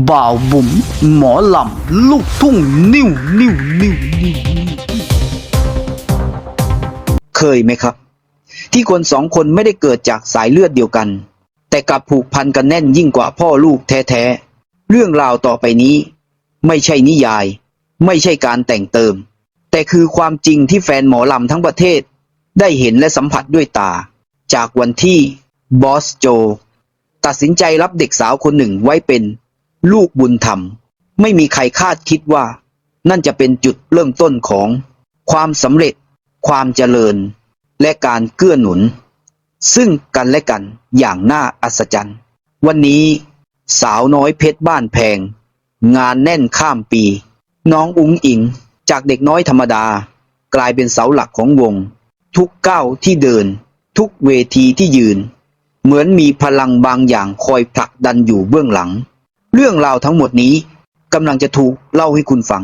บ่าวบุ๋มหมอลำลูกทุ่งนิ้วเคยไหมครับที่คนสองคนไม่ได้เกิดจากสายเลือดเดียวกันแต่กลับผูกพันกันแน่นยิ่งกว่าพ่อลูกแท้ๆเรื่องราวต่อไปนี้ไม่ใช่นิยายไม่ใช่การแต่งเติมแต่คือความจริงที่แฟนหมอลำทั้งประเทศได้เห็นและสัมผัสด้วยตาจากวันที่บอสโจตัดสินใจรับเด็กสาวคนหนึ่งไว้เป็นลูกบุญธรรมไม่มีใครคาดคิดว่านั่นจะเป็นจุดเริ่มต้นของความสำเร็จความเจริญและการเกื้อหนุนซึ่งกันและกันอย่างน่าอัศจรรย์วันนี้สาวน้อยเพชรบ้านแพงงานแน่นข้ามปีน้องอุ๋งอิ๋งจากเด็กน้อยธรรมดากลายเป็นเสาหลักของวงทุกก้าวที่เดินทุกเวทีที่ยืนเหมือนมีพลังบางอย่างคอยผลักดันอยู่เบื้องหลังเรื่องราวทั้งหมดนี้กำลังจะถูกเล่าให้คุณฟัง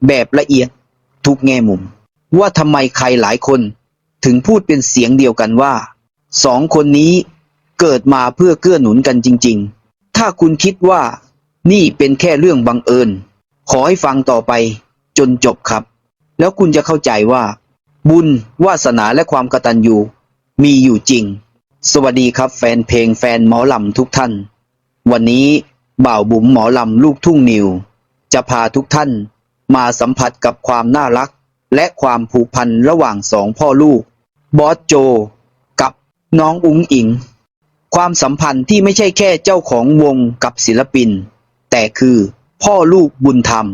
แบบละเอียดทุกแง่มุมว่าทำไมใครหลายคนถึงพูดเป็นเสียงเดียวกันว่าสองคนนี้เกิดมาเพื่อเกื้อหนุนกันจริงๆถ้าคุณคิดว่านี่เป็นแค่เรื่องบังเอิญขอให้ฟังต่อไปจนจบครับแล้วคุณจะเข้าใจว่าบุญวาสนาและความกตัญญูมีอยู่จริงสวัสดีครับแฟนเพลงแฟนหมอลำทุกท่านวันนี้บ่าวบุ๋มหมอลำลูกทุ่งนิวจะพาทุกท่านมาสัมผัสกับความน่ารักและความผูกพันระหว่างสองพ่อลูกบอสโจกับน้องอุ๋งอิ๋งความสัมพันธ์ที่ไม่ใช่แค่เจ้าของวงกับศิลปินแต่คือพ่อลูกบุญธรรม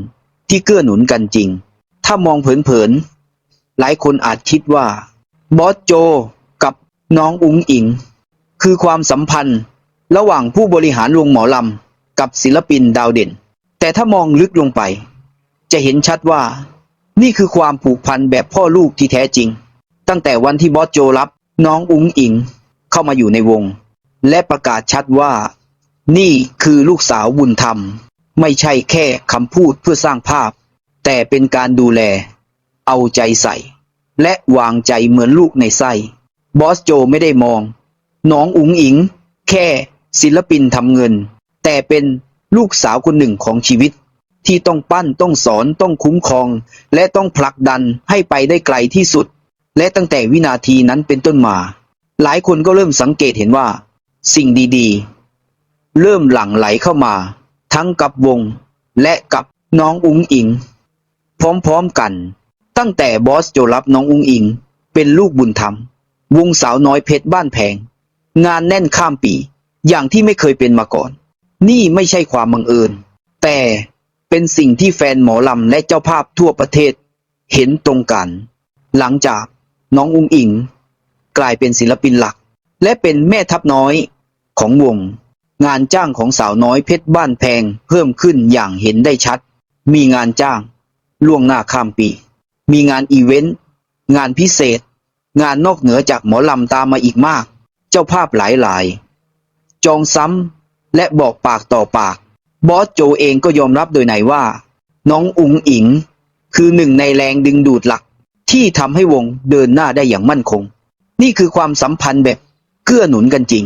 ที่เกื้อหนุนกันจริงถ้ามองเผินๆหลายคนอาจคิดว่าบอสโจกับน้องอุ๋งอิ๋งคือความสัมพันธ์ระหว่างผู้บริหารวงหมอลำกับศิลปินดาวเด่นแต่ถ้ามองลึกลงไปจะเห็นชัดว่านี่คือความผูกพันแบบพ่อลูกที่แท้จริงตั้งแต่วันที่บอสโจรับน้องอุ๋งอิ๋งเข้ามาอยู่ในวงและประกาศชัดว่านี่คือลูกสาวบุญธรรมไม่ใช่แค่คำพูดเพื่อสร้างภาพแต่เป็นการดูแลเอาใจใส่และวางใจเหมือนลูกในไส้บอสโจไม่ได้มองน้องอุ๋งอิ๋งแค่ศิลปินทำเงินแต่เป็นลูกสาวคนหนึ่งของชีวิตที่ต้องปั้นต้องสอนต้องคุ้มครองและต้องผลักดันให้ไปได้ไกลที่สุดและตั้งแต่วินาทีนั้นเป็นต้นมาหลายคนก็เริ่มสังเกตเห็นว่าสิ่งดีๆเริ่มหลั่งไหลเข้ามาทั้งกับวงและกับน้องอุ๋งอิ๋งพร้อมๆกันตั้งแต่บอสโจรับน้องอุ๋งอิ๋งเป็นลูกบุญธรรมวงสาวน้อยเพชรบ้านแพงงานแน่นข้ามปีอย่างที่ไม่เคยเป็นมาก่อนนี่ไม่ใช่ความบังเอิญแต่เป็นสิ่งที่แฟนหมอลำและเจ้าภาพทั่วประเทศเห็นตรงกันหลังจากน้องอุ๋งอิ๋งกลายเป็นศิลปินหลักและเป็นแม่ทัพน้อยของวงงานจ้างของสาวน้อยเพชรบ้านแพงเพิ่มขึ้นอย่างเห็นได้ชัดมีงานจ้างล่วงหน้าข้ามปีมีงานอีเวนต์งานพิเศษงานนอกเหนือจากหมอลำตามมาอีกมากเจ้าภาพหลายจองซ้ำและบอกปากต่อปากบอสโจเองก็ยอมรับโดยไหนว่าน้องอุ๋งอิ๋งคือหนึ่งในแรงดึงดูดหลักที่ทำให้วงเดินหน้าได้อย่างมั่นคงนี่คือความสัมพันธ์แบบเกื้อหนุนกันจริง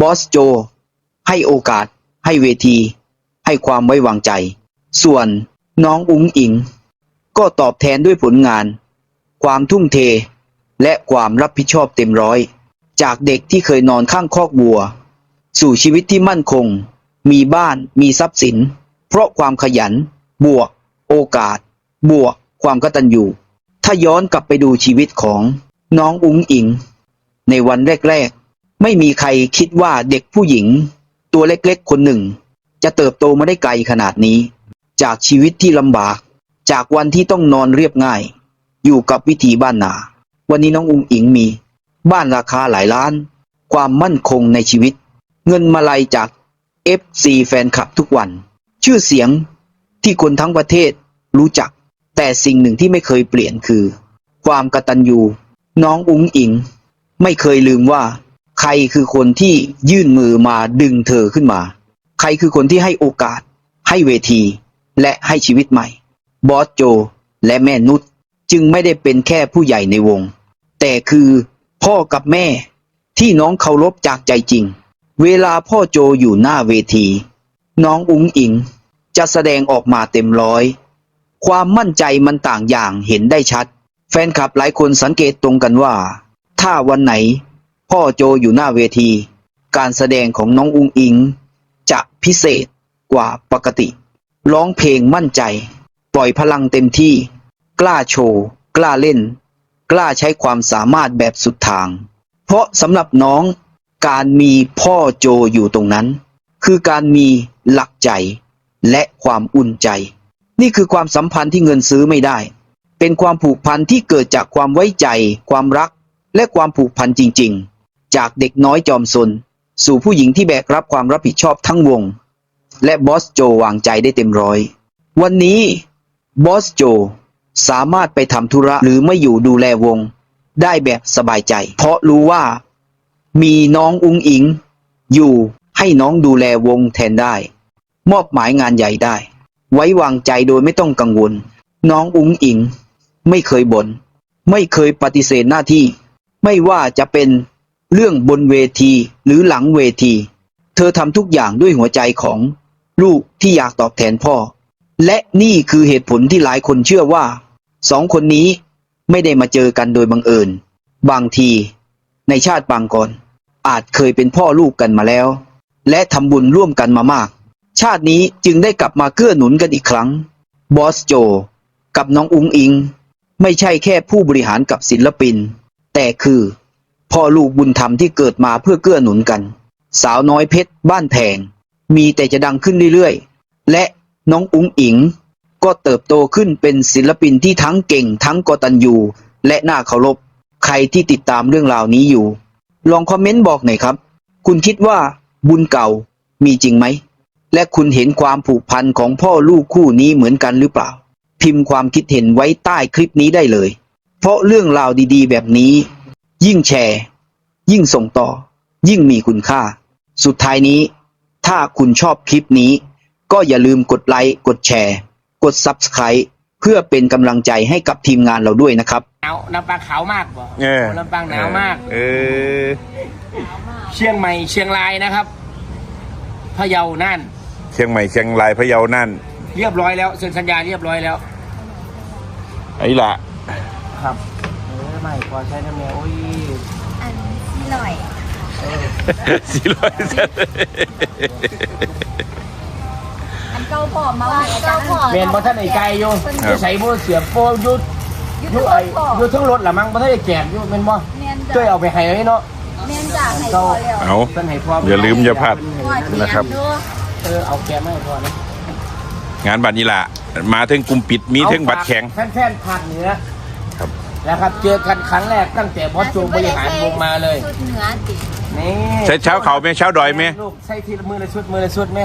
บอสโจให้โอกาสให้เวทีให้ความไว้วางใจส่วนน้องอุ๋งอิ๋งก็ตอบแทนด้วยผลงานความทุ่มเทและความรับผิดชอบเต็มร้อยจากเด็กที่เคยนอนข้างคอกวัวสู่ชีวิตที่มั่นคงมีบ้านมีทรัพย์สินเพราะความขยันบวกโอกาสบวกความกตัญญูถ้าย้อนกลับไปดูชีวิตของน้องอุ๋งอิ๋งในวันแรกๆไม่มีใครคิดว่าเด็กผู้หญิงตัวเล็กๆคนหนึ่งจะเติบโตมาได้ไกลขนาดนี้จากชีวิตที่ลำบากจากวันที่ต้องนอนเรียบง่ายอยู่กับวิถีบ้านนาวันนี้น้องอุ๋งอิ๋งมีบ้านราคาหลายล้านความมั่นคงในชีวิตเงินมาลัยจาก FC แฟนคลับทุกวันชื่อเสียงที่คนทั้งประเทศรู้จักแต่สิ่งหนึ่งที่ไม่เคยเปลี่ยนคือความกตัญญูน้องอุ๋งอิ๋งไม่เคยลืมว่าใครคือคนที่ยื่นมือมาดึงเธอขึ้นมาใครคือคนที่ให้โอกาสให้เวทีและให้ชีวิตใหม่บอสโจและแม่นุชจึงไม่ได้เป็นแค่ผู้ใหญ่ในวงแต่คือพ่อกับแม่ที่น้องเคารพจากใจจริงเวลาพ่อโจอยู่หน้าเวที น้องอุ๋งอิงจะแสดงออกมาเต็มร้อยความมั่นใจมันต่างอย่างเห็นได้ชัดแฟนคลับหลายคนสังเกตตรงกันว่าถ้าวันไหนพ่อโจอยู่หน้าเวทีการแสดงของน้องอุ๋งอิงจะพิเศษกว่าปกติร้องเพลงมั่นใจปล่อยพลังเต็มที่กล้าโชว์กล้าเล่นกล้าใช้ความสามารถแบบสุดทางเพราะสำหรับน้องการมีพ่อโจอยู่ตรงนั้นคือการมีหลักใจและความอุ่นใจนี่คือความสัมพันธ์ที่เงินซื้อไม่ได้เป็นความผูกพันที่เกิดจากความไว้ใจความรักและความผูกพันจริงๆจากเด็กน้อยจอมซนสู่ผู้หญิงที่แบกรับความรับผิดชอบทั้งวงและบอสโจวางใจได้เต็มร้อยวันนี้บอสโจสามารถไปทำธุระหรือไม่อยู่ดูแลวงได้แบบสบายใจเพราะรู้ว่ามีน้องอุ๋งอิงอยู่ให้น้องดูแลวงแทนได้มอบหมายงานใหญ่ได้ไว้วางใจโดยไม่ต้องกังวลน้องอุ๋งอิงไม่เคยบ่นไม่เคยปฏิเสธหน้าที่ไม่ว่าจะเป็นเรื่องบนเวทีหรือหลังเวทีเธอทำทุกอย่างด้วยหัวใจของลูกที่อยากตอบแทนพ่อและนี่คือเหตุผลที่หลายคนเชื่อว่าสองคนนี้ไม่ได้มาเจอกันโดยบังเอิญบางทีในชาติปางก่อนอาจเคยเป็นพ่อลูกกันมาแล้วและทำบุญร่วมกันมามากชาตินี้จึงได้กลับมาเกื้อหนุนกันอีกครั้งบอสโจกับน้องอุ๋งอิงไม่ใช่แค่ผู้บริหารกับศิลปินแต่คือพ่อลูกบุญธรรมที่เกิดมาเพื่อเกื้อหนุนกันสาวน้อยเพชรบ้านแพงมีแต่จะดังขึ้นเรื่อยๆและน้องอุ๋งอิงก็เติบโตขึ้นเป็นศิลปินที่ทั้งเก่งทั้งกตัญญูและน่าเคารพใครที่ติดตามเรื่องราวนี้อยู่ลองคอมเมนต์บอกหน่อยครับคุณคิดว่าบุญเก่ามีจริงไหมและคุณเห็นความผูกพันของพ่อลูกคู่นี้เหมือนกันหรือเปล่าพิมพ์ความคิดเห็นไว้ใต้คลิปนี้ได้เลยเพราะเรื่องราวดีๆแบบนี้ยิ่งแชร์ยิ่งส่งต่อยิ่งมีคุณค่าสุดท้ายนี้ถ้าคุณชอบคลิปนี้ก็อย่าลืมกดไลค์กดแชร์กด Subscribe เพื่อเป็นกำลังใจให้กับทีมงานเราด้วยนะครับหนาวลำปางขาวมากบ่ลำปางหนาวมากเชียงใหม่เชียงรายนะครับพะเยาน่านเชียงใหม่เชียงรายพะเยาน่านเรียบร้อยแล้วเซ็นสัญญาเรียบร้อยแล้วไอ้ละครับไม่พอใช้น้ำแมวโอ้ยอันสี่ร้อยอันเก้าพอมาเก้าพอเมนบอท่านไอ้ไก่อยู่ใส่โบเสียบโบยุดยุดทั้งรถละมั้งบอท่านไอ้แก่ยุดเมนบ่ช่วยเอาไปให้ไว้เนาะเมนจากให้พอแล้วเอาอย่าลืมอย่าพลาดนะครับเอาแก่ไม่พอนะงานบัตรนี่แหละมาถึงกลุ่มปิดมีถึงบัตรแข็งแฟนๆภาคเหนือนะครับเจอกันครั้งแรกตั้งแต่บอสโจบริหารวงมาเลยชุดเหนือตินี่ใช้เช้าเขาไหมเช้าดอยไหมลูกใช้ทีละมือละชุดไหม